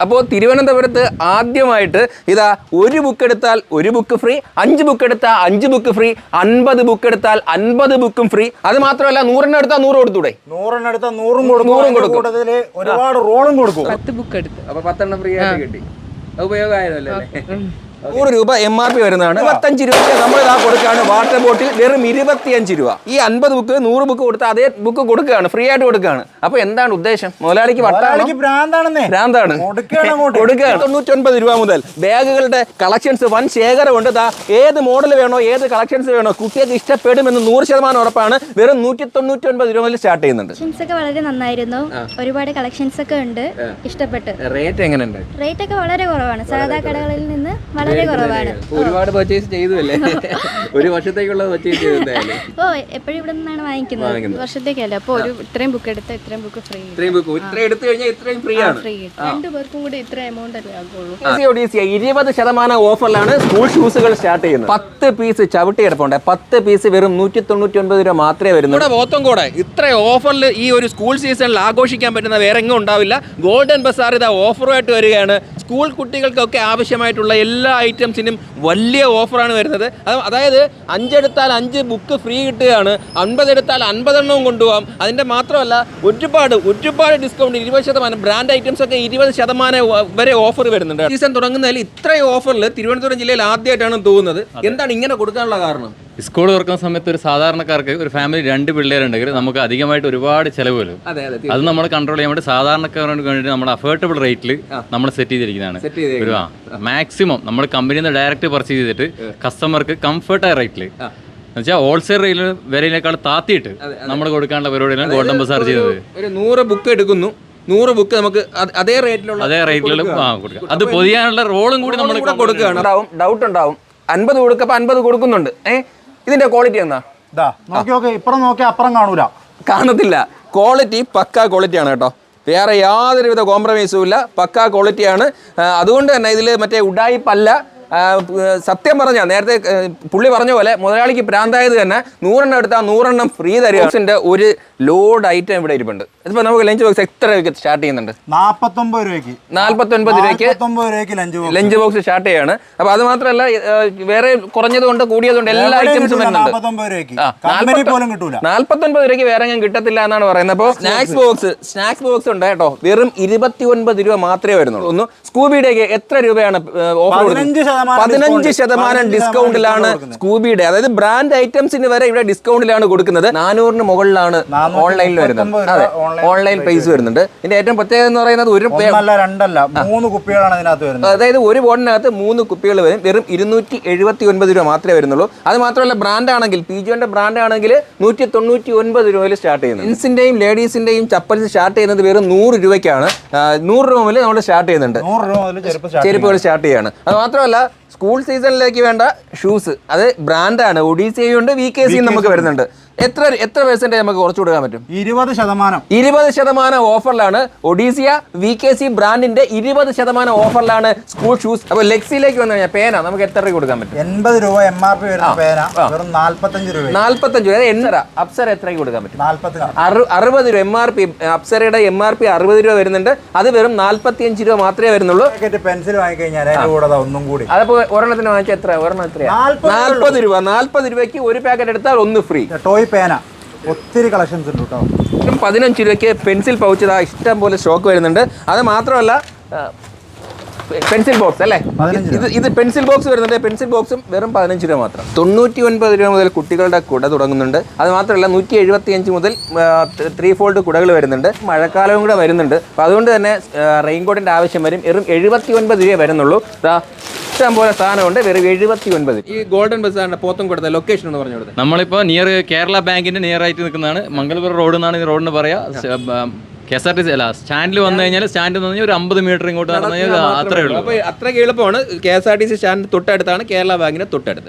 അപ്പോൾ തിരുവനന്തപുരത്ത് ആദ്യമായിട്ട് ഇതാ ഒരു ബുക്ക് എടുത്താൽ ഒരു ബുക്ക് ഫ്രീ, 5 ബുക്ക് എടുത്താൽ 5 ബുക്ക് ഫ്രീ, 50 ബുക്ക് എടുത്താൽ 50 ബുക്കും ഫ്രീ. അത് മാത്രമല്ല 100 എടുത്താൽ 100 കൊടുത്തൂടെ? 100 എടുത്താൽ 100 കൊടുക്കും. ഒരുപാട് റോളും കൊടുക്കും. 10 ബുക്ക് എടുത്ത് അപ്പൊ 10 ഫ്രീ ആയിട്ട് കിട്ടി. ഉപയോഗമായതല്ലേ? 100 രൂപ MRP വരുന്നതാണ്. 25 രൂപയ്ക്ക് നമ്മൾ ഇതാ കൊടുക്കുകയാണ് വാട്ടർ ബോട്ടിൽ വെറും 25 രൂപ. ഈ 50 ബുക്ക് 100 ബുക്ക് കൊടുത്താൽ അതേ ബുക്ക് കൊടുക്കുകയാണ്, ഫ്രീ ആയിട്ട് കൊടുക്കുകയാണ്. അപ്പൊ എന്താണ് ഉദ്ദേശം? മുതലാളിക്ക് ഭ്രാന്താണ്. കൊടുക്കുകയാണ്. 99 രൂപ മുതൽ ബാഗുകളുടെ കളക്ഷൻസ് വൻ ശേഖരമുണ്ട്. ഏത് മോഡൽ വേണോ, ഏത് കളക്ഷൻസ് വേണോ, കുട്ടികൾക്ക് ഇഷ്ടപ്പെടുമെന്ന് 100% ഉറപ്പാണ്. വെറും 199 രൂപ മുതൽ സ്റ്റാർട്ട് ചെയ്യുന്നുണ്ട്. കളക്ഷൻസ് വളരെ നന്നായിരുന്നു. ഒരുപാട് കളക്ഷൻസ് ഒക്കെ ഉണ്ട്, ഇഷ്ടപ്പെട്ടു. റേറ്റ് എങ്ങനെയുണ്ട്? റേറ്റ് ഒക്കെ വളരെ കുറവാണ്, സാധാ കടകളിൽ നിന്ന് വളരെ കുറവാണ്. ഒരുപാട് പർച്ചേസ് ചെയ്തല്ലേ? ഒരു വർഷത്തേക്കുള്ള പർച്ചേസ് ചെയ്തല്ലേ? ഓ, എപ്പോഴും ഇവിടെ നിന്നാണ് വാങ്ങിക്കുന്നത്, വർഷത്തേക്കല്ല. അപ്പൊ ഇത്രയും ബുക്ക് എടുത്ത ഇത്രയും ബുക്ക് ഫ്രീ. ഇത്രയും ബുക്ക് ഇത്രയും എടുത്തു കഴിഞ്ഞാൽ ഇത്രയും ഫ്രീ ആണ്. 2 പേർക്കും കൂടി ഇത്ര എമൗണ്ട് അല്ലേ ആകുള്ളൂ. 20% ഓഫറിലാണ് സ്കൂൾ ഷൂസുകൾ സ്റ്റാർട്ട് ചെയ്യുന്നത്. 10 പീസ് ചവിട്ടി എടുപ്പുണ്ട്. 10 പീസ് വെറും 199 രൂപ മാത്രമേ വരുന്നുള്ളൂ. പോത്തൻകോട് ഇത്ര ഓഫറിൽ ഈ ഒരു സ്കൂൾ സീസണിൽ ആഘോഷിക്കാൻ പറ്റുന്ന വേറെ എങ്ങും ഉണ്ടാവില്ല. ഗോൾഡൻ ബസാർ ഇതാ ഓഫറുമായിട്ട് വരികയാണ്. സ്കൂൾ കുട്ടികൾക്കൊക്കെ ആവശ്യമായിട്ടുള്ള എല്ലാ ഐറ്റംസിനും വലിയ ഓഫറാണ് വരുന്നത്. അതായത് 5 എടുത്താൽ 5 ബുക്ക് ഫ്രീ കിട്ടുകയാണ്. 50 എടുത്താൽ 50 എണ്ണവും കൊണ്ടുപോകാം. അതിൻ്റെ മാത്രമല്ല ഒരുപാട് ഡിസ്കൗണ്ട്, 20%. ബ്രാൻഡ് ഐറ്റംസ് ഒക്കെ 20% വരെ ഓഫർ വരുന്നുണ്ട്. സീസൺ തുടങ്ങുന്നതിൽ ഇത്രയും ഓഫറിൽ തിരുവനന്തപുരം ജില്ലയിൽ ആദ്യമായിട്ടാണ് തോന്നുന്നത്. എന്താണ് ഇങ്ങനെ കൊടുക്കാനുള്ള കാരണം? സ്കൂൾ തുറക്കുന്ന സമയത്ത് ഒരു സാധാരണക്കാർക്ക്, ഒരു ഫാമിലി 2 പിള്ളേരുണ്ടെങ്കിൽ നമുക്ക് അധികമായിട്ട് ഒരുപാട് ചിലവ് വരും. അത് നമ്മൾ കൺട്രോൾ ചെയ്യാൻ വേണ്ടി സാധാരണക്കാർക്ക് വേണ്ടി നമ്മൾ അഫോർഡബിൾ റേറ്റിൽ നമ്മൾ സെറ്റ് ചെയ്തിരിക്കുന്നതാണ്. ഒരു മാക്സിമം നമ്മൾ കമ്പനിയിൽ നിന്ന് ഡയറക്റ്റ് പർച്ചേസ് ചെയ്തിട്ട് കസ്റ്റമർക്ക് കംഫർട്ടായ റേറ്റിൽ എന്നുവെച്ചാൽ ഹോൾസെയിൽ റേറ്റിൽ വിലയിലേക്കാൾ താത്തിയിട്ട് നമ്മൾ കൊടുക്കാനുള്ള പരിപാടിയാണ് ഗോൾഡൻ ബസാർ ചെയ്തത്. ഒരു 100 ബുക്ക് എടുക്കുന്നു, 100 ബുക്ക് നമുക്ക് അതേ റേറ്റിൽ കൊടുക്കാം. അത് പൊതിയാനുള്ള റോളും കൂടി നമ്മൾ കൊടുക്കുകയാണ്. ഡൗട്ട് ഉണ്ടാവും, 50 കൊടുക്കപ്പോൾ 50 കൊടുക്കുന്നുണ്ട്. ഇതിന്റെ ക്വാളിറ്റി എന്നാ? ഇപ്പുറം നോക്കി അപ്പുറം കാണത്തില്ല. ക്വാളിറ്റി പക്കാ ക്വാളിറ്റിയാണ് കേട്ടോ. വേറെ യാതൊരുവിധ കോംപ്രമൈസും ഇല്ല, പക്കാ ക്വാളിറ്റിയാണ്. അതുകൊണ്ട് തന്നെ ഇതിൽ മറ്റേ ഉഡായിപ്പല്ല. സത്യം പറഞ്ഞാൽ നേരത്തെ പുള്ളി പറഞ്ഞ പോലെ മുതലാളിക്ക് പ്രാന്തായത് തന്നെ 100 എടുത്താൽ 100 ഫ്രീ തരിക. ഒരു ലോഡ് ഐറ്റം ഇവിടെ ഇരിപ്പുണ്ട്. ഇതിപ്പോൾ നമുക്ക് ലഞ്ച് ബോക്സ് എത്ര രൂപയ്ക്ക് സ്റ്റാർട്ട് ചെയ്യുന്നുണ്ട്? 49 രൂപയ്ക്ക് ലഞ്ച് ബോക്സ് സ്റ്റാർട്ട് ചെയ്യാണ്. അപ്പോൾ അത് മാത്രമല്ല, വേറെ കുറഞ്ഞതുകൊണ്ട് കൂടിയതുകൊണ്ട് എല്ലാ ഐറ്റംസും വരുന്നുണ്ട്. 49 രൂപയ്ക്ക് വേറെ ഞാൻ കിട്ടത്തില്ല എന്നാണ് പറയുന്നത്. അപ്പോൾ സ്നാക്സ് ബോക്സ് ഉണ്ട് കേട്ടോ, വെറും 29 രൂപ മാത്രമേ വരുന്നുള്ളൂ. ഒന്ന് സ്കൂബിയുടെയൊക്കെ എത്ര രൂപയാണ് ഓഫർ? 15% ഡിസ്കൗണ്ടിലാണ് സ്കൂബിയുടെ. അതായത് ബ്രാൻഡ് ഐറ്റംസിന് വരെ ഇവിടെ ഡിസ്കൗണ്ടിലാണ് കൊടുക്കുന്നത്. 400 മുകളിലാണ് ഓൺലൈനിൽ വരുന്നത്. അതെ, ഓൺലൈൻ പ്രൈസ് വരുന്നുണ്ട്. ഇതിന്റെ ഏറ്റവും പ്രത്യേകത എന്ന് പറയുന്നത് 3 കുപ്പികളാണ് ഇതിനകത്ത് വരുന്നത്. അതായത് ഒരു ബോർഡിനകത്ത് 3 കുപ്പികൾ വരും. വെറും 279 രൂപ മാത്രമേ വരുന്നുള്ളൂ. അത് മാത്രമല്ല, ബ്രാൻഡ് ആണെങ്കിൽ പിജിയുടെ ബ്രാൻഡ് ആണെങ്കിൽ 199 രൂപയിൽ സ്റ്റാർട്ട് ചെയ്യുന്നത്. ജെൻസിന്റെയും ലേഡീസിന്റെയും ചപ്പൽസ് സ്റ്റാർട്ട് ചെയ്യുന്നത് വെറും 100 രൂപയ്ക്കാണ്. 100 രൂപ മുതൽ നമ്മൾ സ്റ്റാർട്ട് ചെയ്യുന്നുണ്ട്. ചെരുപ്പുകൾ സ്റ്റാർട്ട് ചെയ്യാണ്. അത് മാത്രമല്ല, സ്കൂൾ സീസണിലേക്ക് വേണ്ട ഷൂസ് അത് ബ്രാൻഡാണ്. ഒഡീസിയും ഉണ്ട്, VKCയും നമുക്ക് വരുന്നുണ്ട്. എത്ര പെർസെന്റേജ് നമുക്ക് കുറച്ച് കൊടുക്കാൻ പറ്റും? 20% ഓഫറിലാണ് ഒഡീസിയ VKC ബ്രാൻഡിന്റെ 20% ഓഫറിലാണ് സ്കൂൾ ഷൂസ്. അപ്പോൾ ലെക്സിയിലേക്ക് വന്നു കഴിഞ്ഞാൽ പേന നമുക്ക് എത്ര രൂപ കൊടുക്കാൻ പറ്റും? 80 രൂപ MRP വരുന്ന പേന വെറും 45 രൂപ. 45 രൂപ. അപ്സര എത്രയ്ക്ക് കൊടുക്കാൻ പറ്റും? 60 രൂപ. MRP അപ്സരയുടെ MRP 60 രൂപ വരുന്നുണ്ട്. അത് വെറും 45 രൂപ മാത്രമേ വരുന്നുള്ളൂ. പെൻസിൽ വാങ്ങിക്കഴിഞ്ഞാൽ ഒന്നും കൂടി. അതപ്പോൾ ഒരെണ്ണത്തിന് വാങ്ങിച്ചാൽ എത്ര? ഒരെണ്ണം എത്രയാണ്? 40 രൂപ. 40 രൂപയ്ക്ക് ഒരു പാക്കറ്റ് എടുത്താൽ ഒന്ന് ഫ്രീ. പേന ഒത്തിരി കളക്ഷൻസ് ഉണ്ട് കേട്ടോ. 15 രൂപയ്ക്ക് പെൻസിൽ പൗച്ച് ഇഷ്ടം പോലെ സ്റ്റോക്ക് വരുന്നുണ്ട്. അത് മാത്രമല്ല, പെൻസിൽ ബോക്സ് അല്ലേ, ഇത് പെൻസിൽ ബോക്സ് വരുന്നുണ്ട്. പെൻസിൽ ബോക്സും വെറും 15 രൂപ മാത്രം. 99 രൂപ മുതൽ കുട്ടികളുടെ കുട തുടങ്ങുന്നുണ്ട്. അത് മാത്രമല്ല 175 മുതൽ 3 ഫോൾഡ് കുടകൾ വരുന്നുണ്ട്. മഴക്കാലവും കൂടെ വരുന്നുണ്ട്. അപ്പോൾ അതുകൊണ്ട് തന്നെ റെയിൻകോട്ടിൻ്റെ ആവശ്യം വരും. വെറും 79 രൂപ വരുന്നുള്ളൂ. ഇഷ്ടം പോലെ സാധനമുണ്ട്. വെറും 79. ഈ ഗോൾഡൻ ബസാറിന്റെ പോത്തൻകോടത്തെ ലൊക്കേഷൻ എന്ന് പറഞ്ഞു കൊടുത്തത് നമ്മളിപ്പോൾ നിയർ കേരള ബാങ്കിന്റെ നിയർ ആയിട്ട് നിൽക്കുന്നതാണ്. മംഗലപുരം റോഡ് എന്നാണ് ഈ റോഡിന് പറയാ. KSRTC അല്ല, സ്റ്റാൻഡിൽ വന്നു കഴിഞ്ഞാൽ സ്റ്റാൻഡിൽ നിന്ന് കഴിഞ്ഞാൽ ഒരു 50 മീറ്റർ ഇങ്ങോട്ട് നടന്നു കഴിഞ്ഞാൽ അത്രയേ ഉള്ളൂ. അപ്പോൾ അത്രയ്ക്ക് എളുപ്പമാണ്. KSRTC സ്റ്റാൻഡ് തൊട്ടടുത്താണ് കേരള ബാങ്കിന്റെ തൊട്ടടുത്ത്.